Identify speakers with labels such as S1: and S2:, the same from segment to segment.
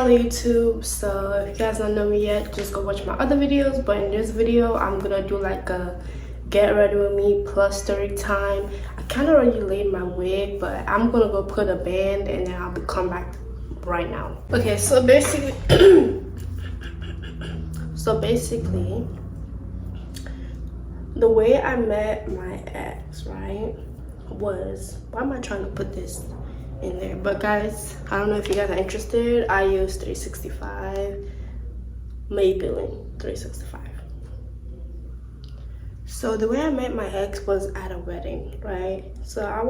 S1: channel YouTube. So if you guys don't know me yet, just go watch my other videos. But in this video, I'm gonna do like a get ready with me plus story time. I kind of already laid my wig, but I'm gonna go put a band and then I'll come back right now. Okay, so basically the way I met my ex, right, was, why am I trying to put this in there? But guys, I don't know if you guys are interested. I use 365, Maybelline 365. So the way I met my ex was at a wedding, right? So I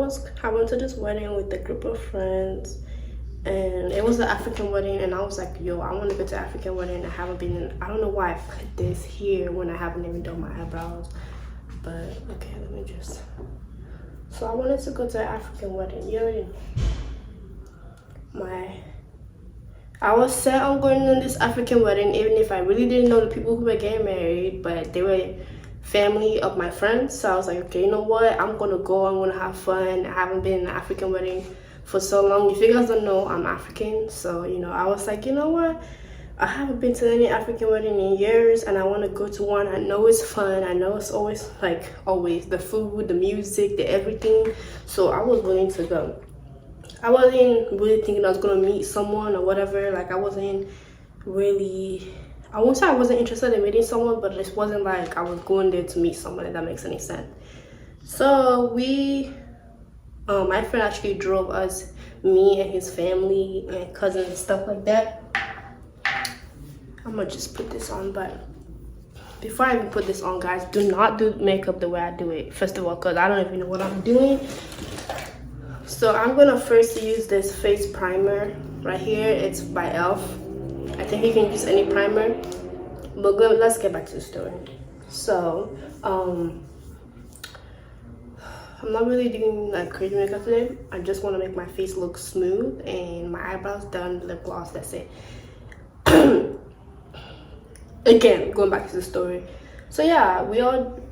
S1: went to this wedding with a group of friends, and it was an African wedding, and I was like, yo, I want to go to an African wedding. I haven't been in, I don't know why I put this here when I haven't even done my eyebrows, but okay, let me just, so I wanted to go to an African wedding. You already I was set on going on this African wedding, even if I really didn't know the people who were getting married, but they were family of my friends. So I was like, okay, you know what, I'm gonna go, I'm gonna have fun. I haven't been in an African wedding for so long. If you guys don't know, I'm African, so you know, I was like, you know what, I haven't been to any African wedding in years, and I want to go to one. I know it's fun, I know it's always the food, the music, the everything. So I was willing to go. I wasn't really thinking I was gonna meet someone or whatever. Like, I wasn't really, I won't say I wasn't interested in meeting someone, but it wasn't like I was going there to meet someone, if that makes any sense. So my friend actually drove us, me and his family and cousins and stuff like that. I'm gonna just put this on, but before I even put this on, guys, do not do makeup the way I do it, first of all, because I don't even know what I'm doing. So I'm gonna first use this face primer right here. It's by e.l.f. I think you can use any primer, but good, let's get back to the story. So I'm not really doing like crazy makeup today. I just want to make my face look smooth and my eyebrows done, lip gloss, that's it. Again, going back to the story. So yeah,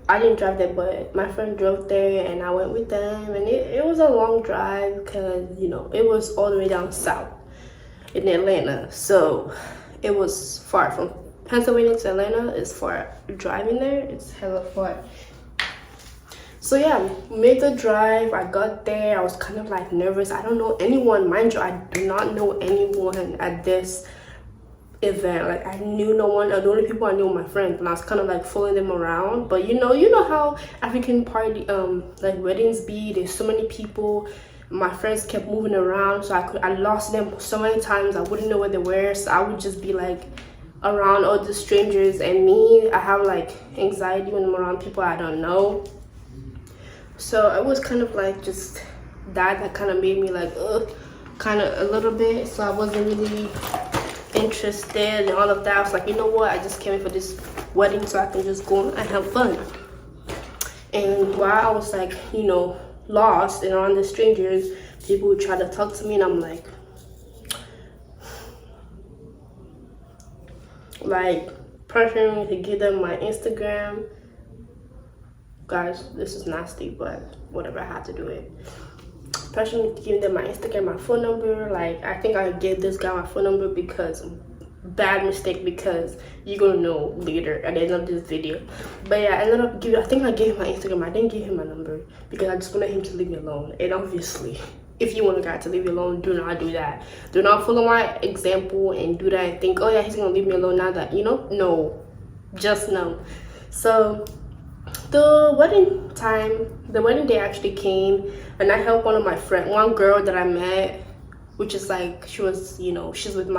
S1: I didn't drive there, but my friend drove there and I went with them, and it was a long drive because, you know, it was all the way down south in Atlanta. So it was far. From Pennsylvania to Atlanta is far. Driving there, it's hella far. So yeah, made the drive. I got there, I was kind of like nervous. I don't know anyone, mind you, I do not know anyone at this event. Like, I knew no one. The only people I knew were my friends, and I was kind of like following them around. But you know how African party like weddings be, there's so many people. My friends kept moving around, so I lost them so many times. I wouldn't know where they were, so I would just be like around all the strangers. And me, I have like anxiety when I'm around people I don't know. So it was kind of like just that kind of made me like kind of a little bit. So I wasn't really interested in all of that. I was like, you know what, I just came in for this wedding so I can just go and have fun. And while I was like, you know, lost and around the strangers, people would try to talk to me, and I'm like pressuring me to give them my Instagram. Guys, this is nasty, but whatever, I had to do it. Pressuring me to give them my Instagram, my phone number. Like, I think I gave this guy my phone number because, bad mistake, because you're gonna know later at the end of this video. But yeah, I ended up I think I gave him my Instagram. I didn't give him my number because I just wanted him to leave me alone. And obviously, if you want a guy to leave you alone, do not do that. Do not follow my example and do that and think, oh yeah, he's gonna leave me alone now that, you know, no, just no. So the wedding day actually came, and I helped one girl that I met, which is like, she was, you know, she's with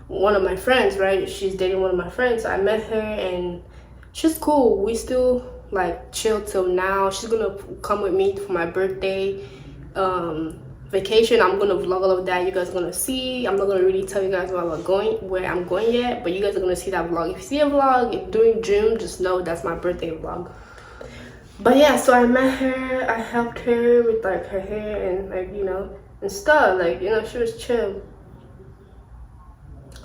S1: one of my friends, right? She's dating one of my friends. So I met her and she's cool. We still like chill till now. She's gonna come with me for my birthday vacation. I'm gonna vlog all of that. You guys are gonna see. I'm not gonna really tell you guys where I'm going yet, but you guys are gonna see that vlog. If you see a vlog during June, just know that's my birthday vlog. But yeah, so I met her, I helped her with like her hair and like, you know, and stuff, like, you know, she was chill.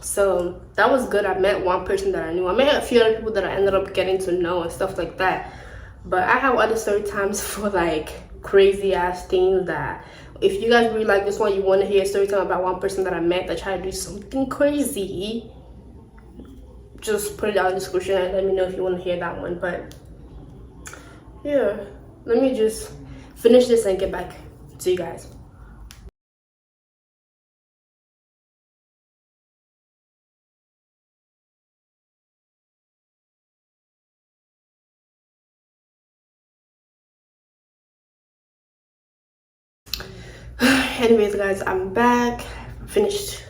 S1: So that was good. I met one person that I knew. I met a few other people that I ended up getting to know and stuff like that. But I have other story times for like crazy ass things that if you guys really like this one, you want to hear a story time about one person that I met that tried to do something crazy, just put it down in the description and let me know if you want to hear that one. But yeah, let me just finish this and get back to you guys. Anyways guys, I'm back, finished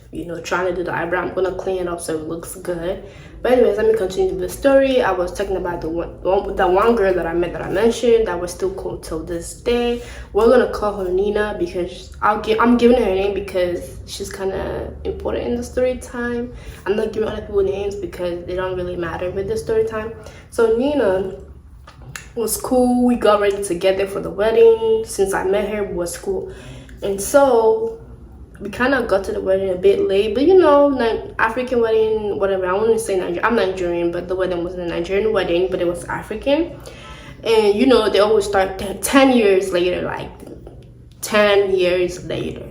S1: trying to do the eyebrow. I'm gonna clean it up so it looks good. But anyways, let me continue the story. I was talking about the one girl that I met that I mentioned that was still cool till this day. We're gonna call her Nina because I'm giving her a name because she's kind of important in the story time. I'm not giving other people names because they don't really matter with the story time. So Nina was cool. We got ready together for the wedding. Since I met her, it was cool. And so we kind of got to the wedding a bit late, but African wedding, whatever. I want to say Nigerian. I'm Nigerian, but the wedding wasn't a Nigerian wedding, but it was African. And they always start 10 years later, like 10 years later.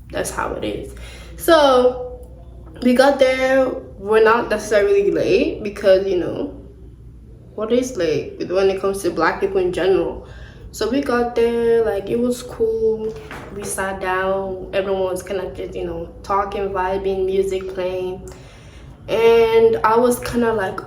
S1: That's how it is. So we got there. We're not necessarily late because what is late when it comes to Black people in general. So we got there, like it was cool. We sat down, everyone was kind of just talking, vibing, music playing, and I was kind of like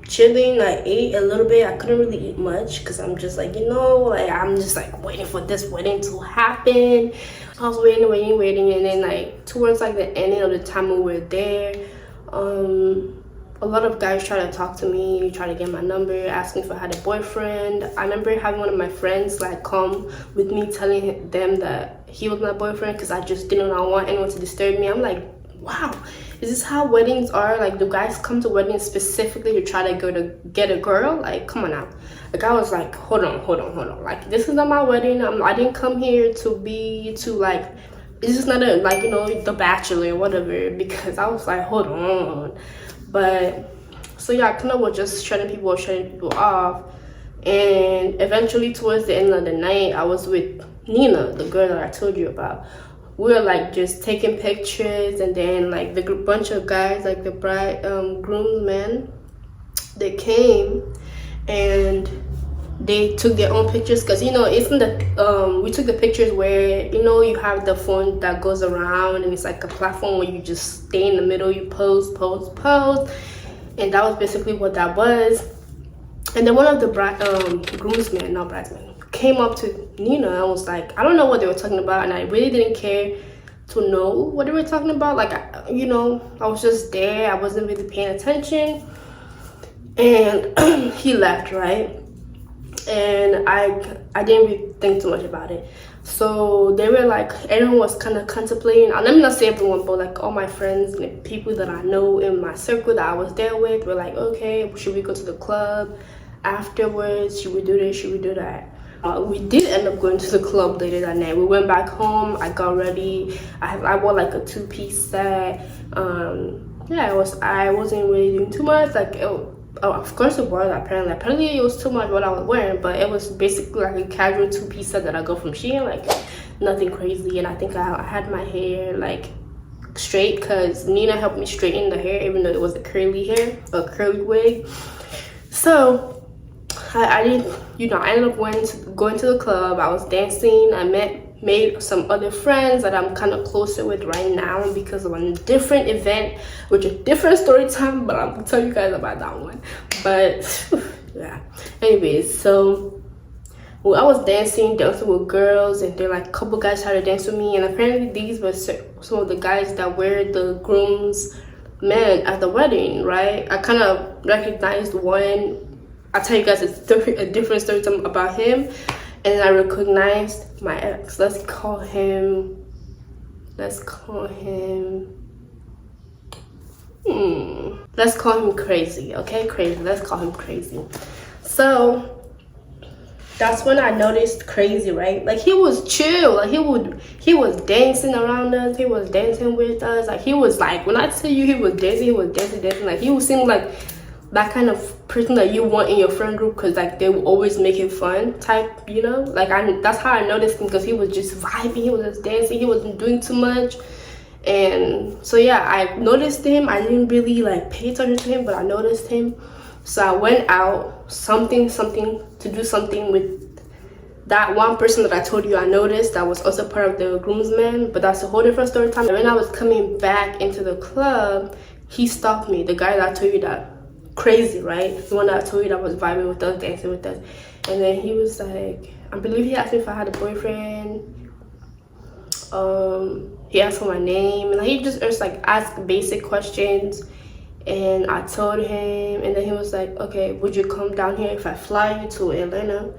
S1: chilling. I ate a little bit. I couldn't really eat much because I'm just like I'm just like waiting for this wedding to happen. So I was waiting, and then like towards like the ending of the time we were there, a lot of guys try to talk to me, try to get my number, ask me if I had a boyfriend. I remember having one of my friends like come with me, telling them that he was my boyfriend because I just did not want anyone to disturb me. I'm like, wow, is this how weddings are? Like, do guys come to weddings specifically to try to go to get a girl? Like, come on now. Like, I was like, hold on. Like, this is not my wedding. I didn't come here to this is not the Bachelor or whatever, because I was like, hold on. But so yeah, I kind of was just shutting people off, and eventually towards the end of the night, I was with Nina, the girl that I told you about. We were like just taking pictures, and then like the bunch of guys, like the groomsmen, they came and they took their own pictures because isn't the we took the pictures where you have the phone that goes around and it's like a platform where you just stay in the middle, you pose, and that was basically what that was. And then one of the groomsmen, not bridesmen, came up to Nina and was like, I don't know what they were talking about, and I really didn't care to know what they were talking about. Like I was just there, I wasn't really paying attention, and he left, right? And I didn't really think too much about it. So they were like, everyone was kind of contemplating. Let me not say everyone, but like all my friends and people that I know in my circle that I was there with were like, okay, should we go to the club afterwards? Should we do this? Should we do that? We did end up going to the club later that night. We went back home. I got ready. I wore like a 2-piece set. Yeah, I wasn't really doing too much. Like of course it was, apparently it was too much what I was wearing, but it was basically like a casual 2-piece set that I got from Shein, like nothing crazy. And I think I had my hair like straight because Nina helped me straighten the hair, even though it was a curly wig. So I didn't I ended up going to the club. I was dancing. I made some other friends that I'm kind of closer with right now because of a different event, which is a different story time, but I'm gonna tell you guys about that one. But yeah, anyways, so I was dancing with girls, and they're like a couple guys tried to dance with me, and apparently these were some of the guys that were the groom's men at the wedding, right? I kind of recognized one. I'll tell you guys a different story time about him. And I recognized my ex. Let's call him Crazy, okay? Crazy. Let's call him Crazy. So that's when I noticed Crazy, right? Like he was chill. Like he was dancing around us. He was dancing with us. Like he was like, when I tell you he was dancing. Like he seemed like that kind of person that you want in your friend group, because like they will always make it fun type, you know. Like that's how I noticed him, because he was just vibing, he was just dancing, he wasn't doing too much. And so yeah, I noticed him. I didn't really like pay attention to him, but I noticed him. So I went out something to do something with that one person that I told you I noticed that was also part of the groomsmen, but that's a whole different story time. And when I was coming back into the club, he stopped me. The guy that I told you, that crazy, right? The one that I told you that was vibing with us, dancing with us. And then he was like, I believe he asked me if I had a boyfriend. He asked for my name, and he just like asked basic questions. And I told him, and then he was like, okay, would you come down here if I fly you to Atlanta?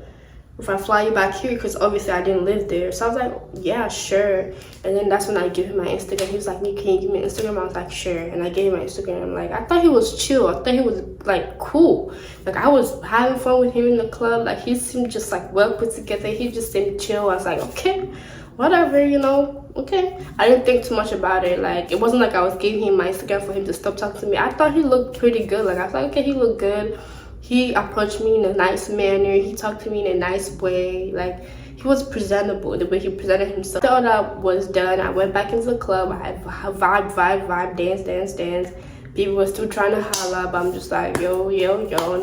S1: If I fly you back here, because obviously I didn't live there. So I was like, yeah, sure. And then that's when I gave him my Instagram. He was like, can you give me Instagram? I was like, sure. And I gave him my Instagram. Like, I thought he was chill. I thought he was like cool. Like, I was having fun with him in the club. Like, he seemed just like well put together. He just seemed chill. I was like, okay, whatever, you know, okay. I didn't think too much about it. Like, it wasn't like I was giving him my Instagram for him to stop talking to me. I thought he looked pretty good. Like, I was like, okay, he looked good. He approached me in a nice manner. He talked to me in a nice way. Like, he was presentable, the way he presented himself. After all that was done, I went back into the club. I had vibe, dance. People were still trying to holla, but I'm just like, yo,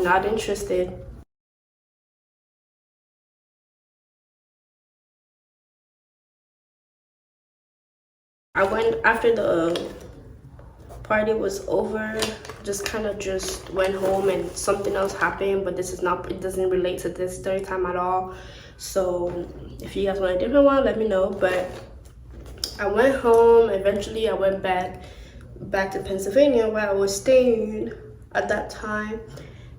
S1: not interested. I went after the party was over, just kind of just went home, and something else happened, but this is not, it doesn't relate to this story time at all. So if you guys want a different one, let me know. But I went home. Eventually I went back to Pennsylvania, where I was staying at that time.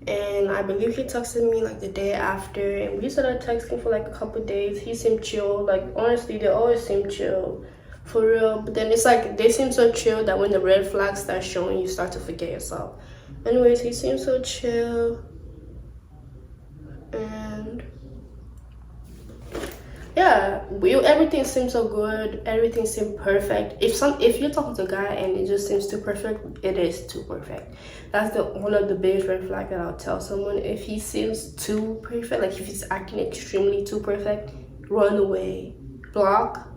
S1: And I believe he texted me like the day after, and we started texting for like a couple days. He seemed chill. Like, honestly, they always seem chill, for real. But then it's like they seem so chill that when the red flags start showing, you start to forget yourself. Anyways, he seems so chill. And yeah, everything seems so good. Everything seemed perfect. If you're talking to a guy and it just seems too perfect, it is too perfect. That's one of the biggest red flags that I'll tell someone. If he seems too perfect, like if he's acting extremely too perfect, run away, block,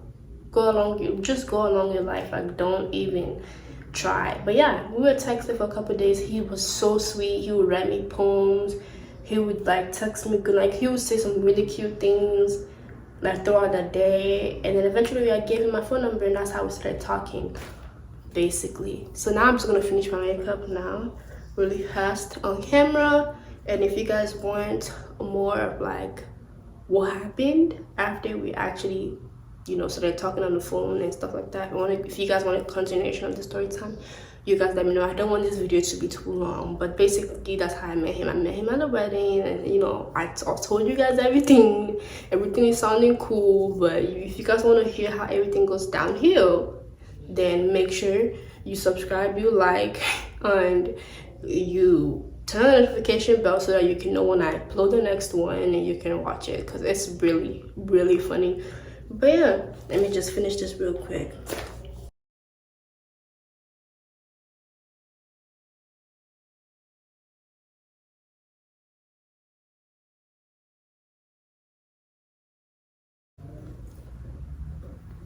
S1: go along your life. Like, don't even try. But yeah, we were texting for a couple days. He was so sweet. He would write me poems. He would like text me good. Like, he would say some really cute things like throughout the day. And then eventually I gave him my phone number, and that's how we started talking, basically. So now I'm just gonna finish my makeup now really fast on camera. And if you guys want more of like what happened after we actually, you know, started talking on the phone and stuff like that, if you guys want a continuation of the story time, you guys let me know. I don't want this video to be too long, but basically that's how I met him. I met him at a wedding, and you know, I told you guys everything is sounding cool. But if you guys want to hear how everything goes downhill, then make sure you subscribe, you like, and you turn on the notification bell so that you can know when I upload the next one and you can watch it, because it's really funny. But yeah, let me just finish this real quick.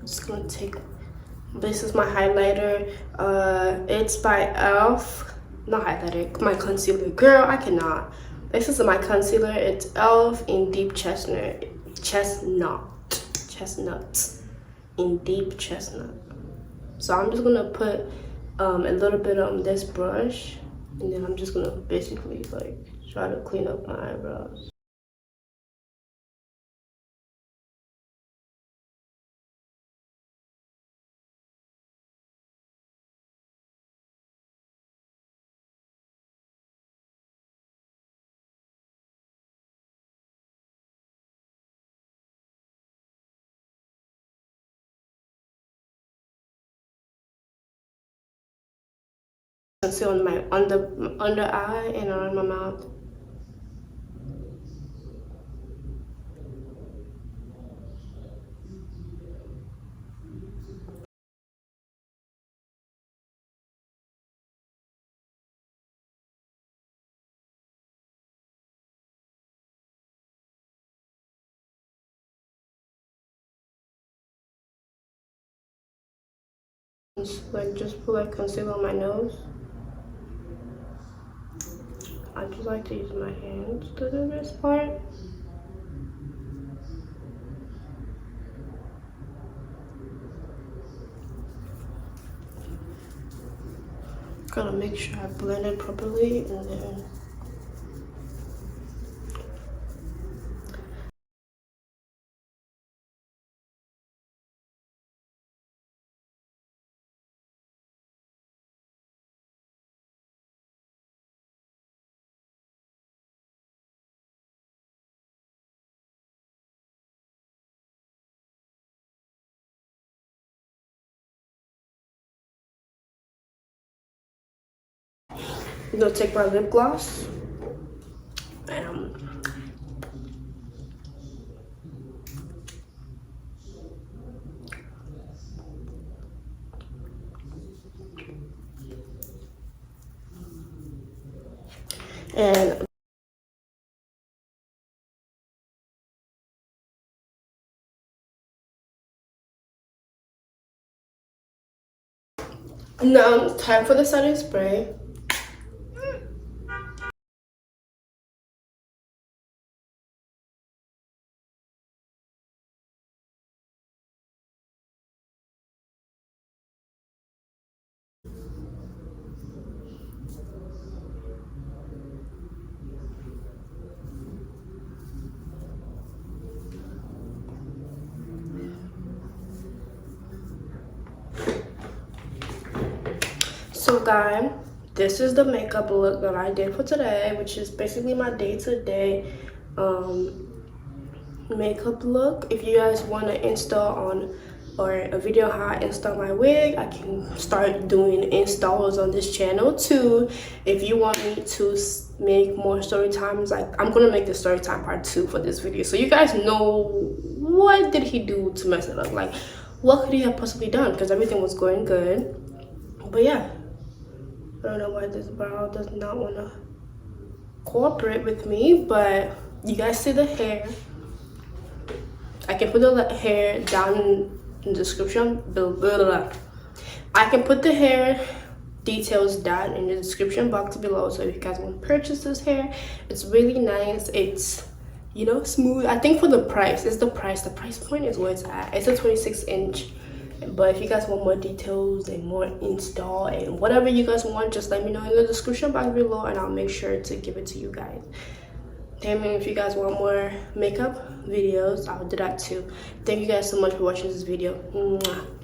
S1: I'm just gonna take, this is my highlighter. It's by elf, not highlighter, my concealer. Girl, I cannot. This is my concealer. It's elf in deep chestnut in deep chestnut. So I'm just gonna put a little bit on this brush, and then I'm just gonna basically like try to clean up my eyebrows. Conceal on my under eye and around my mouth. Like just put like concealer on my nose. I just like to use my hands to do this part. Gotta make sure I blend it properly and then I'm gonna take my lip gloss and and now it's time for the setting spray. So guys, this is the makeup look that I did for today, which is basically my day-to-day makeup look. If you guys want to install on or a video how I install my wig, I can start doing installs on this channel too. If you want me to make more story times, like I'm gonna make the story time part 2 for this video, so you guys know what did he do to mess it up, like what could he have possibly done, because everything was going good. But yeah, I don't know why this brow does not want to cooperate with me, but you guys see the hair. I can put the hair down in the description. I can put the hair details down in the description box below, so if you guys want to purchase this hair, it's really nice. It's, you know, smooth. I think for the price, it's the price point is where it's at. It's a 26-inch. But if you guys want more details and more install and whatever you guys want, just let me know in the description box below and I'll make sure to give it to you guys. And if you guys want more makeup videos, I'll do that too. Thank you guys so much for watching this video. Mwah.